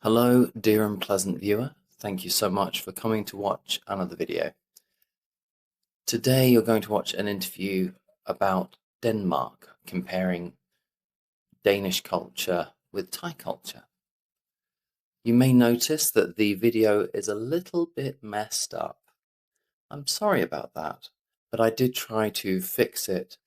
Hello, dear and pleasant viewer. Thank you so much for coming to watch another video. Today you're going to watch an interview about Denmark, comparing Danish culture with Thai culture. You may notice that the video is a little bit messed up. I'm sorry about that, but I did try to fix it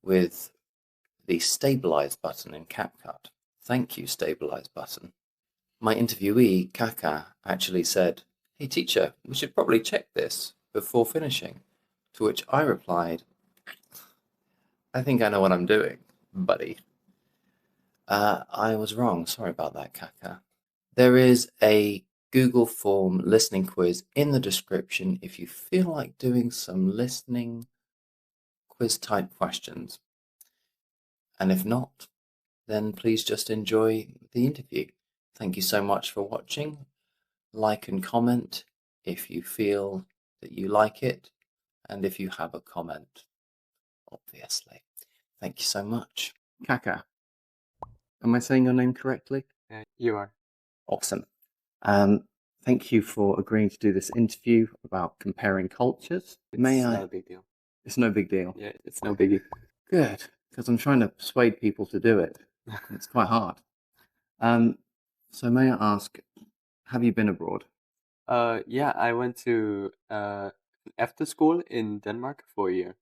with the stabilize button in CapCut. Thank you, stabilize button. My interviewee, Kaka, actually said, "Hey teacher, we should probably check this before finishing." To which I replied, "I think I know what I'm doing, buddy." I was wrong. Sorry about that, Kaka. There is a Google form listening quiz in the description if you feel like doing some listening quiz type questions. And if not, then please just enjoy the interview. Thank you so much for watching. Like and comment if you feel that you like it, and if you have a comment, obviously. Thank you so much. Kaka, am I saying your name correctly? You are. Awesome. Thank you for agreeing to do this interview about comparing cultures. It's May I? not a big deal. It's no big deal. Yeah, it's no biggie. Good, because I'm trying to persuade people to do it. It's quite hard. So may I ask, have you been abroad? Yeah, I went to after school in Denmark for a year.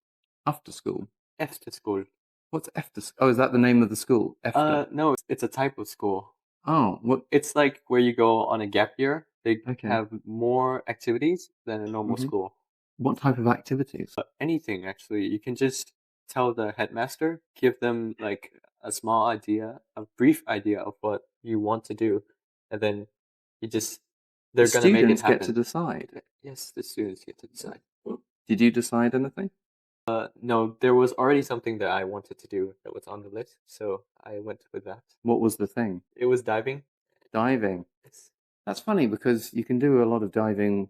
After school? After school. What's after? Oh, is that the name of the school? After? No, it's a type of school. Oh, what? It's like where you go on a gap year. They Okay. have more activities than a normal school. What type of activities? Anything actually. You can just tell the headmaster, give them like a small idea, a brief idea of what you want to do, and then you just they're The gonna make it students get to happen. decide. Yes, the students get to decide. Did you decide anything? No, there was already something that I wanted to do that was on the list, so I went with that. What was the thing? It was diving. Diving. Yes. That's funny because you can do a lot of diving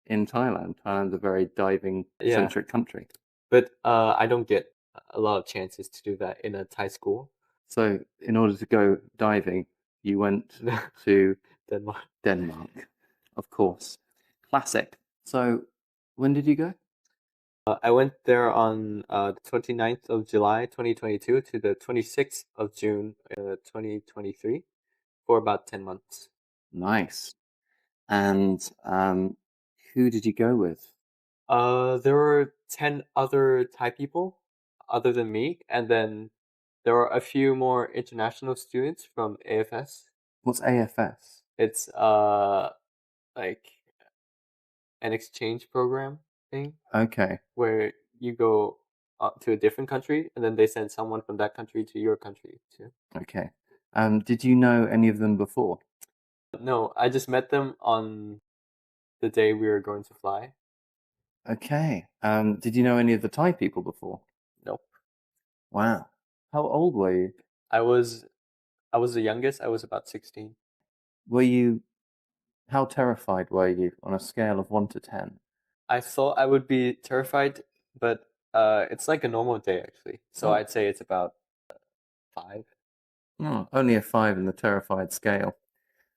in Thailand. Thailand's a very diving-centric country. But I don't get a lot of chances to do that in a Thai school. So in order to go diving, you went to Denmark. Denmark, of course. Classic. So when did you go? I went there on the 29th of July 2022 to the 26th of June 2023 for about 10 months. Nice. And who did you go with? There were 10 other Thai people other than me, and then there were a few more international students from AFS. What's AFS? It's like an exchange program thing Okay. where you go to a different country and then they send someone from that country to your country too. Okay. Did you know any of them before? No, I just met them on the day we were going to fly. Okay. Did you know any of the Thai people before? Nope. Wow. How old were you? I was the youngest. I was about 16. How terrified were you on a scale of 1 to 10? I thought I would be terrified, but it's like a normal day actually. So Oh. I'd say it's about 5. Oh, only a 5 in the terrified scale.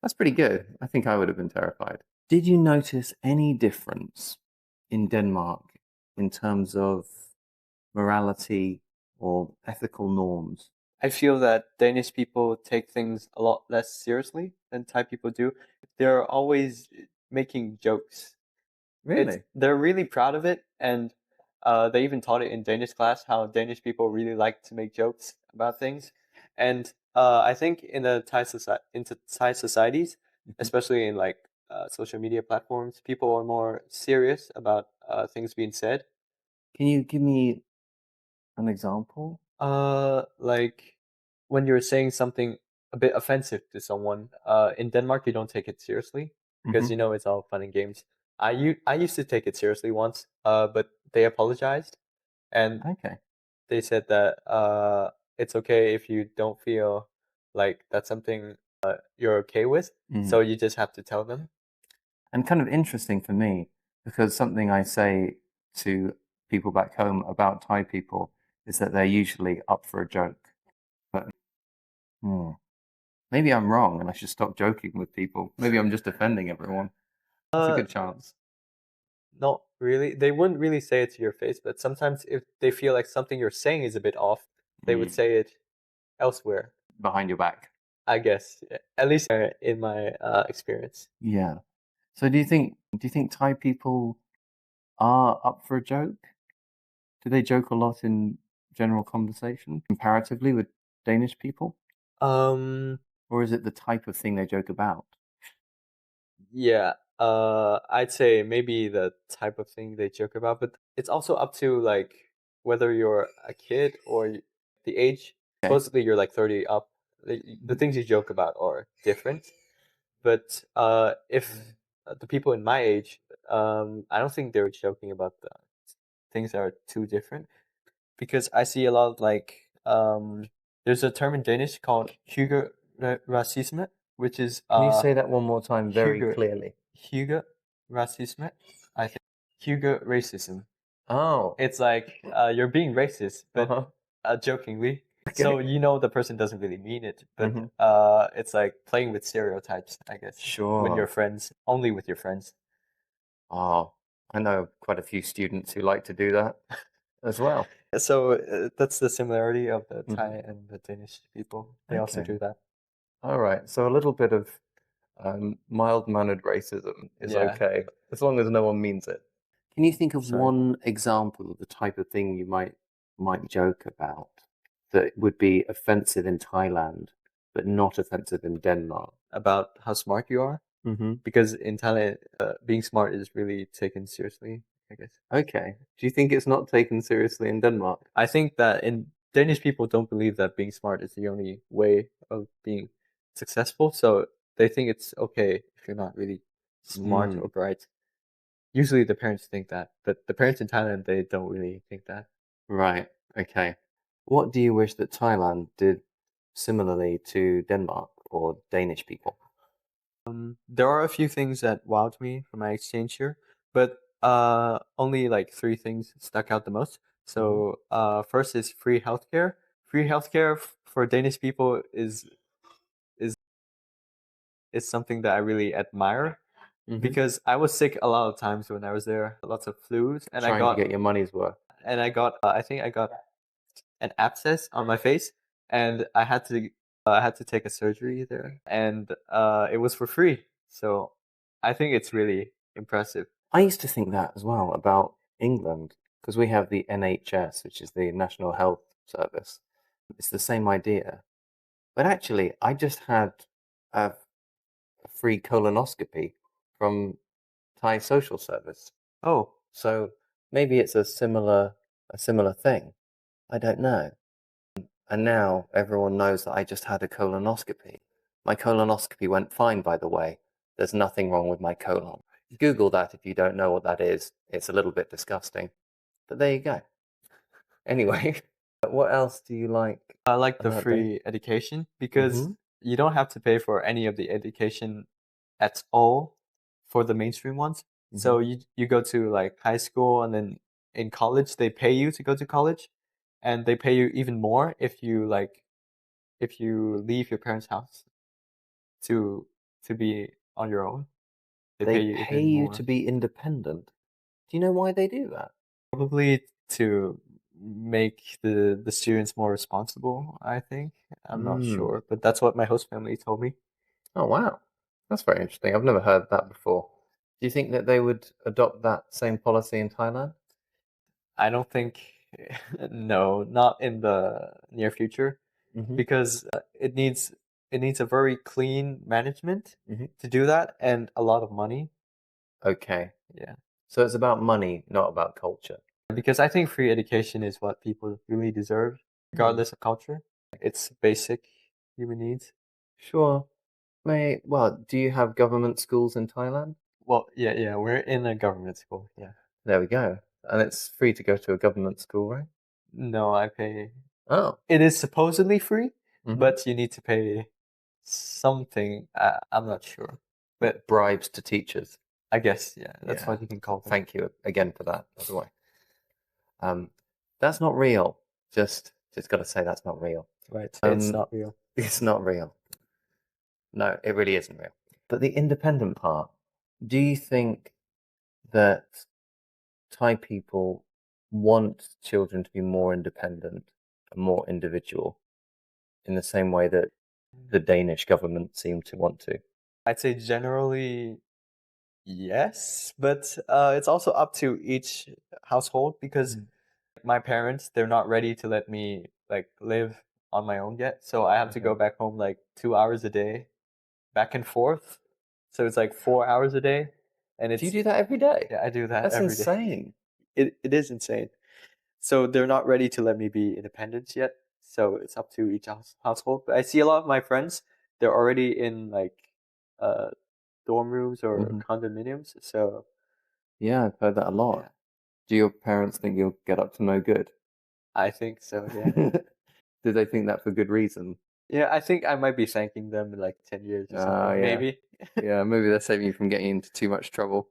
That's pretty good. I think I would have been terrified. Did you notice any difference in Denmark in terms of morality or ethical norms? I feel that Danish people take things a lot less seriously than Thai people do. They're always making jokes. Really? They're really proud of it, and they even taught it in Danish class how Danish people really like to make jokes about things. And I think in the Thai societies, especially in like social media platforms, people are more serious about things being said. Can you give me an example? Like when you're saying something a bit offensive to someone, in Denmark you don't take it seriously because you know it's all fun and games. I used to take it seriously once, but they apologized and Okay. they said that it's okay if you don't feel like that's something you're okay with. So you just have to tell them. And kind of interesting for me because something I say to people back home about Thai people is that they're usually up for a joke. But Maybe I'm wrong and I should stop joking with people. Maybe I'm just offending everyone. That's a Uh, good chance. not really. They wouldn't really say it to your face, but sometimes if they feel like something you're saying is a bit off, they would say it elsewhere. Behind your back. I guess, yeah. At least in my experience. Yeah. So do you think Thai people are up for a joke? Do they joke a lot in general conversation comparatively with Danish people? Um, Or is it the type of thing they joke about? yeah. I'd say maybe the type of thing they joke about, but it's also up to like whether you're a kid or the age. Okay. Supposedly you're like 30 up. The things you joke about are different. But if the people in my age, I don't think they're joking about the things that are too different because I see a lot of like there's a term in Danish called hygge racisme, which is Can you say that one more time very hygge clearly? hygge racisme. I think hygge racism. Oh, It's like you're being racist, but uh-huh. jokingly. So Okay. you know the person doesn't really mean it, but Mhm. it's like playing with stereotypes, I guess, when you're Sure. friends, only with your friends. Oh, I know quite a few students who like to do that as well. So that's the similarity of the Mhm. Thai and the Danish people. They also Okay. do that. All right. So a little bit of mild-mannered racism is Yeah. okay, as long as no one means it. Can you think of Sorry. one example of the type of thing you might joke about that would be offensive in Thailand, but not offensive in Denmark? About how smart you are, Mm-hmm. because in Thailand, being smart is really taken seriously, I guess. Okay. Do you think it's not taken seriously in Denmark? I think that in Danish people don't believe that being smart is the only way of being successful, so they think it's okay if you're not really smart Mm, or bright. Usually the parents think that, but the parents in Thailand they don't really think that. right. Okay. What do you wish that Thailand did similarly to Denmark or Danish people? There are a few things that wowed me from my exchange here, but only like three things stuck out the most. Hmm. So first is free healthcare. Free healthcare for Danish people is is something that I really admire Hmm. because I was sick a lot of times when I was there, lots of flus, and Trying to get your money's worth. I got I think I got an abscess on my face, and I had to take a surgery there, and it was for free. So I think it's really impressive. I used to think that as well about England, because we have the NHS, which is the National Health Service. It's the same idea. But actually, I just had a free colonoscopy from Thai social service. Oh, So maybe it's a similar thing. I don't know. And now everyone knows that I just had a colonoscopy. My colonoscopy went fine, by the way. There's nothing wrong with my colon. Google that if you don't know what that is. It's a little bit disgusting. But there you go. Anyway, what else do you like I like the about dating? free education because Mm-hmm. you don't have to pay for any of the education at all for the mainstream ones. Mm-hmm. So you go to like high school and then in college they pay you to go to college and they pay you even more if you leave your parents' house to be on your own. They They pay you pay even you to more. be independent. Do you know why they do that? Probably to make the students more responsible, I think. I'm not Mm. sure, but that's what my host family told me. Oh, wow. That's very interesting. I've never heard that before. Do you think that they would adopt that same policy in Thailand? I don't think no, not in the near future Mm-hmm. because it needs a very clean management Mm-hmm. to do that and a lot of money. Okay. Yeah. So it's about money, not about culture. Because I think free education is what people really deserve, Hmm. regardless of culture. It's basic human needs. Sure. Well, do you have government schools in Thailand? Well, yeah, yeah, we're in a government school. Yeah. There we go. And it's free to go to a government school, right? No, I pay. Oh. It is supposedly free, Mm-hmm. but you need to pay something. I'm not sure, but Bribes to teachers. I guess yeah, that's Yeah. what you can call them. Thank you again for that, by the way. Um, that's not real. Just got to say that's not real. Right. It's Um, not real. it's not real. No, it really isn't real. But the independent part, do you think that Thai people want children to be more independent and more individual in the same way that the Danish government seem to want to? I'd say generally yes, but it's also up to each household because my parents, they're not ready to let me like live on my own yet. So I have to go Okay. back home like 2 hours a day, back and forth. So it's like 4 hours a day. And Do you it's do that every day? yeah, I do that That's every day. insane. It is insane. So they're not ready to let me be independent yet. So it's up to each household. But I see a lot of my friends, they're already in like uh dorm rooms or Hmm. condominiums. So Yeah, I've heard that a lot. yeah, Do your parents think you'll get up to no good? I think so, yeah. Do they think that for good reason? Yeah, I think I might be thanking them in like 10 years or something, Yeah. maybe. Yeah, maybe they're saving you from getting into too much trouble.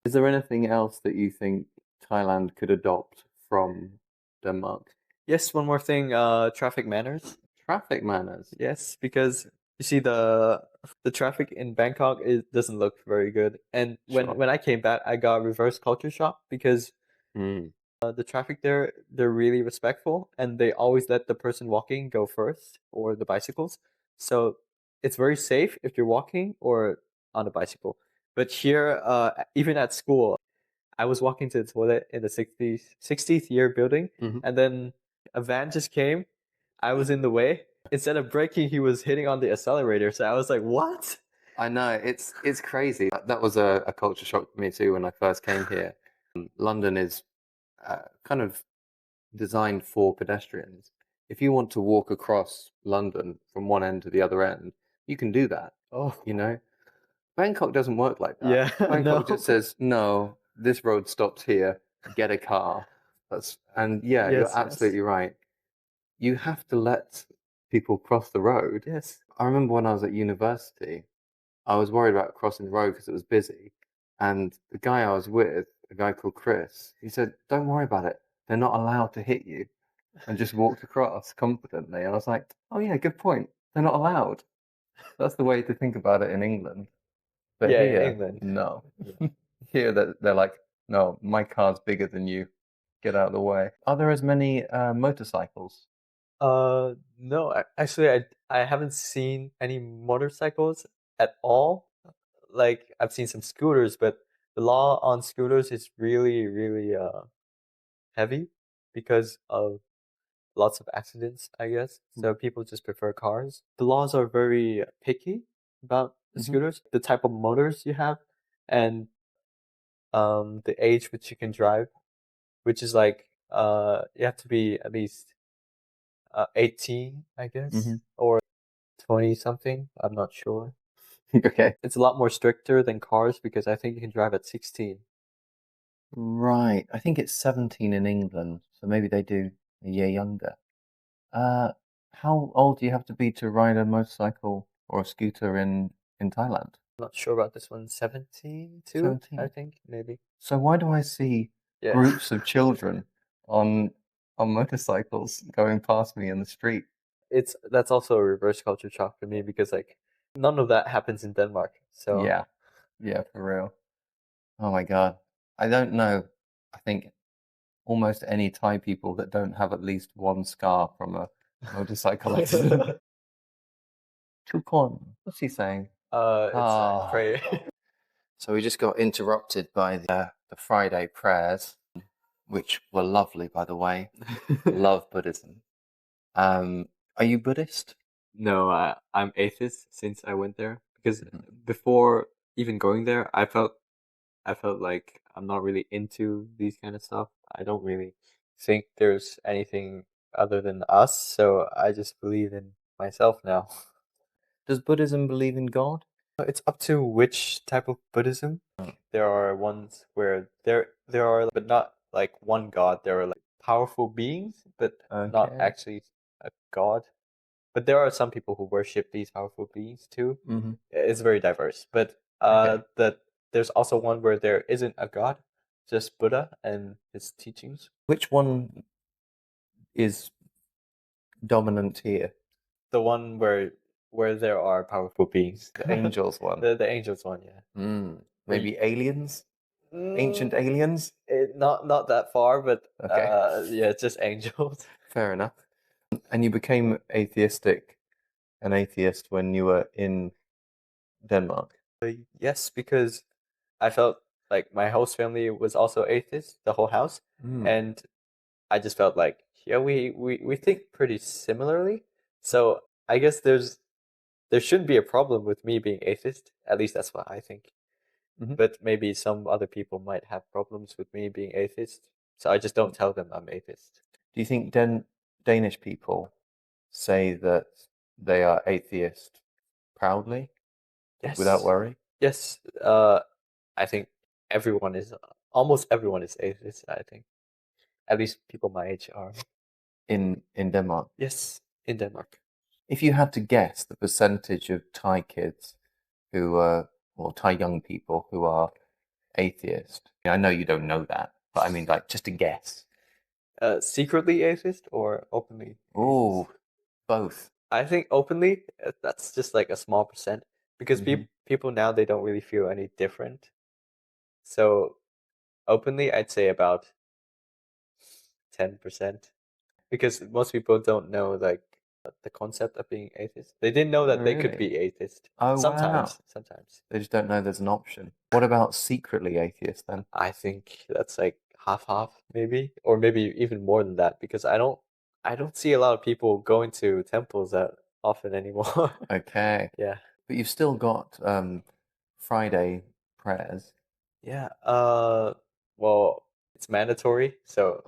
Is there anything else that you think Thailand could adopt from Denmark? Yes, one more thing, traffic manners. Traffic manners. Yes, because you see the traffic in Bangkok it doesn't look very good. And Sure. when I came back, I got reverse culture shock because Mm. the traffic there, they're really respectful and they always let the person walking go first or the bicycles. So it's very safe if you're walking or on a bicycle. But here, even at school, I was walking to the toilet in the 60th year building, Hmm. and then a van just came. I was in the way. Instead of braking, he was hitting on the accelerator. So I was like, what? I know, it's crazy. That was a culture shock for me too when I first came here. London is kind of designed for pedestrians. If you want to walk across London from one end to the other end, you can do that, Oh, you know? Bangkok doesn't work like that. yeah, Bangkok no. just says, no, this road stops here, get a car. And yeah, you're Yes, yes. absolutely right. You have to let people cross the road. Yes. I remember when I was at university, I was worried about crossing the road because it was busy. And the guy I was with, a guy called Chris, he said, don't worry about it. They're not allowed to hit you. And just walked across confidently. And I was like, oh yeah, good point. They're not allowed. That's the way to think about it in England. But Yeah, in here, England. no. Yeah. Here that they're like, no, my car's bigger than you. Get out of the way. Are there as many motorcycles? No, actually, I haven't seen any motorcycles at all. Like I've seen some scooters, but the law on scooters is really, really heavy because of lots of accidents, I guess. So people just prefer cars. The laws are very picky about the Mm-hmm. scooters, the type of motors you have, and the age which you can drive, which is like you have to be at least 18, I guess, Mm-hmm. or 20 something. I'm not sure. Okay. It's a lot more stricter than cars because I think you can drive at 16. Right. I think it's 17 in England, so maybe they do a year younger. Uh, how old do you have to be to ride a motorcycle or a scooter in Thailand? I'm not sure about this one. 17 too, I 17. think, maybe. So why do I see Yeah. groups of children on on motorcycles going past me in the street? That's also a reverse culture shock for me because like none of that happens in Denmark. So Yeah. Yeah, for real. Oh my God. I don't know. I think almost any Thai people that don't have at least one scar from a motorcycle accident. Chukon. What's he saying? it's Ah. pray. So we just got interrupted by the Friday prayers, which were lovely, by the way. Love Buddhism. Are you Buddhist? No, I'm atheist since I went there because Mhm. before even going there, I felt like I'm not really into these kind of stuff. I don't really think there's anything other than us, so I just believe in myself now. Does Buddhism believe in God? It's up to which type of Buddhism. There are ones where there are but not like one god. There are like powerful beings, but not Okay. actually a god. But there are some people who worship these powerful beings too. Hmm. It's very diverse. But Okay. there's also one where there isn't a god, just Buddha and his teachings. Which one is dominant here? The one where where there are powerful beings. The angels one. The angels one, yeah. Maybe aliens? Ancient aliens? Not that far, but Okay. yeah, just angels. Fair enough. And you became an atheist when you were in Denmark. Yes, because I felt like my host family was also atheist, the whole house, and I just felt like, yeah, we think pretty similarly. So I guess there shouldn't be a problem with me being atheist. At least that's what I think. But maybe some other people might have problems with me being atheist. So I just don't tell them I'm atheist. Do you think Danish people say that they are atheist proudly, Yes. without worry? Yes. I think almost everyone is atheist, I think. At least people my age are. In Denmark? Yes, in Denmark. If you had to guess the percentage of Thai kids who are, or Thai young people who are atheist, I know you don't know that, but I mean, like, just a guess. Secretly atheist or openly? Oh, both. I think openly, that's just like a small percent because people now they don't really feel any different. So openly, I'd say about 10% because most people don't know like the concept of being atheist. They didn't know that they could Really? be atheist. Oh, wow. Sometimes. They just don't know there's an option. What about secretly atheist then? I think that's like half maybe, or maybe even more than that because I don't see a lot of people going to temples that often anymore. Okay. Yeah. But you've still got Friday prayers. Yeah. Well, it's mandatory, so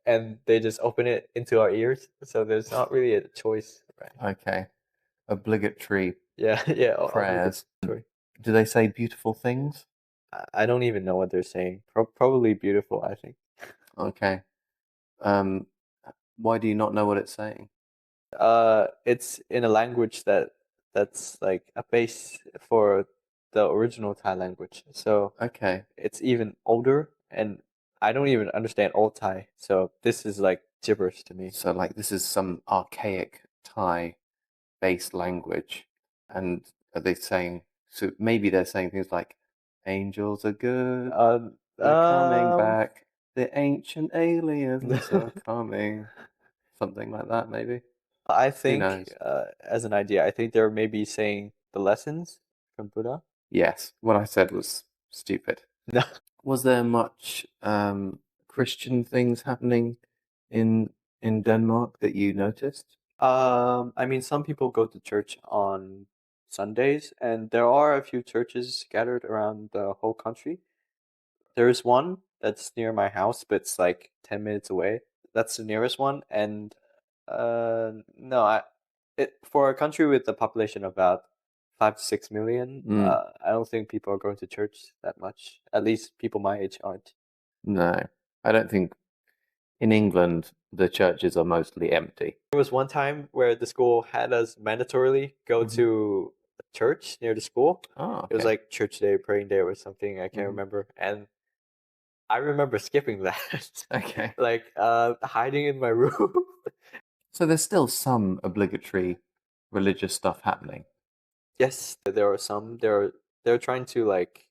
and they just open it into our ears, so there's not really a choice, right? Okay. Obligatory Yeah, yeah, prayers. obligatory. Do they say beautiful things? I don't even know what they're saying. Probably beautiful, I think. Okay. Why do you not know what it's saying? It's in a language that's like a base for the original Thai language. So Okay. it's even older, and I don't even understand Old Thai. So this is like gibberish to me. So, like, this is some archaic Thai based language. And are they saying, so maybe they're saying things like, angels are good, they're coming back, the ancient aliens are coming. Something like that, maybe. I Who think, knows? as an idea, I think they're maybe saying the lessons from Buddha. Yes, what I said was stupid. No. Was there much Christian things happening in Denmark that you noticed? I mean, some people go to church on Sundays, and there are a few churches scattered around the whole country. There's one that's near my house, but it's like 10 minutes away. That's the nearest one, and no, for a country with a population of about 5 to 6 million, I don't think people are going to church that much. At least people my age aren't. No, I don't think in England the churches are mostly empty. There was one time where the school had us mandatorily go to a church near the school. Oh, okay. It was like church day, praying day, or something. I can't remember. And I remember skipping that. Okay. Like hiding in my room. So there's still some obligatory religious stuff happening. Yes, there are some. They're trying to like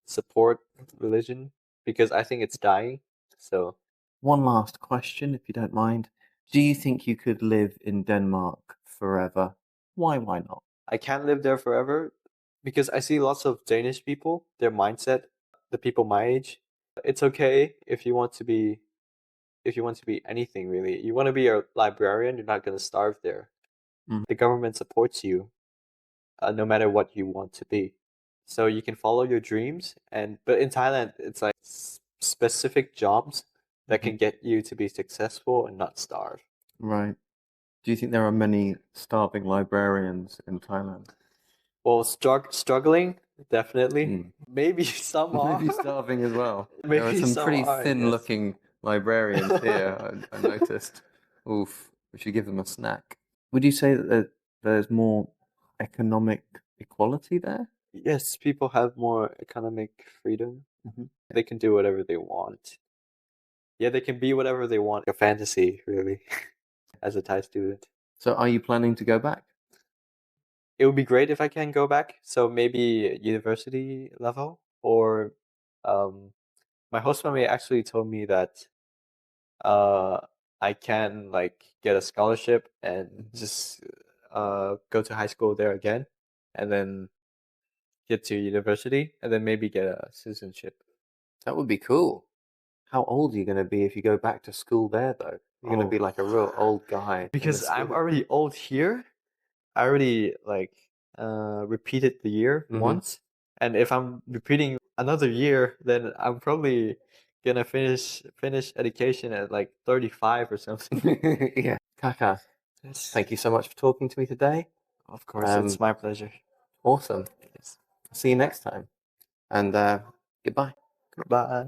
support religion because I think it's dying. So One last question, if you don't mind. Do you think you could live in Denmark forever? Why not? I can't live there forever because I see lots of Danish people, their mindset, the people my age. It's okay if you want to be anything really. You want to be a librarian, you're not going to starve there. The government supports you no matter what you want to be. So you can follow your dreams but in Thailand it's like specific jobs that can get you to be successful and not starve. Right. Do you think there are many starving librarians in Thailand? Well, struggling, definitely. Maybe some are. Maybe starving as well. Maybe There are some pretty are, yes. thin-looking librarians here, I noticed. Oof, we should give them a snack. Would you say that there's more economic equality there? Yes, people have more economic freedom. They can do whatever they want. Yeah, they can be whatever they want. A fantasy, really, as a Thai student. So are you planning to go back? it would be great if I can go back. So maybe university level, or my host family actually told me that uh I can like get a scholarship and just go to high school there again, and then get to university, and then maybe get a citizenship. That would be cool. How old are you going to be if you go back to school there, though? You're going to be like a real old guy. in the Because I'm school. already old here. I already like repeated the year Mhm. once, and if I'm repeating another year, then I'm probably gonna finish education at like 35 or something. Yeah. Kaka, Yes. thank you so much for talking to me today. Of course, it's my pleasure. Awesome. Yes. See you next time. And goodbye. Goodbye.